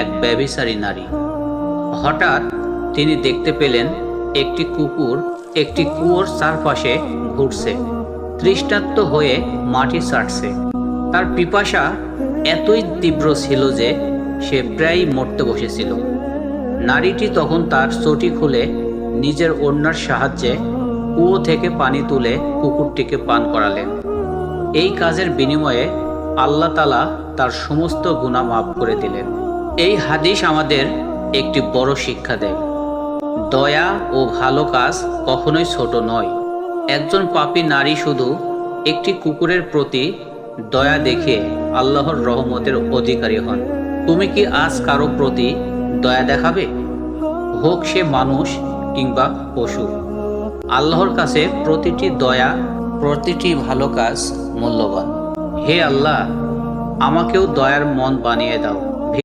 এক ব্যভিচারী নারী। হঠাৎ তিনি দেখতে পেলেন একটি কুকুর একটি কুয়োর চারপাশে ঘুরছে, তৃষ্ণার্ত হয়ে মাটি চাটছে। তার পিপাসা এতই তীব্র ছিল যে সে প্রায় মরতে বসেছিল। নারীটি তখন তার চটি খুলে নিজের ওড়নার সাহায্যে কুয়ো থেকে পানি তুলে কুকুরটিকে পান করালেন। এই কাজের বিনিময়ে আল্লাহ তাআলা তার সমস্ত গুনাহ মাফ করে দিলেন। এই হাদিস আমাদের একটি বড় শিক্ষা দেয়, দয়া ও ভালো কাজ কখনোই ছোট নয়। একজন পাপী নারী শুধু একটি কুকুরের প্রতি দয়া দেখে আল্লাহর রহমতের অধিকারী হন। তুমি কি আজ কারো প্রতি দয়া দেখাবে, হোক সে মানুষ কিংবা পশু? আল্লাহর কাছে প্রতিটি দয়া, প্রতিটি ভালো কাজ মূল্যবান। হে আল্লাহ, আমাকেও দয়ার মন বানিয়ে দাও।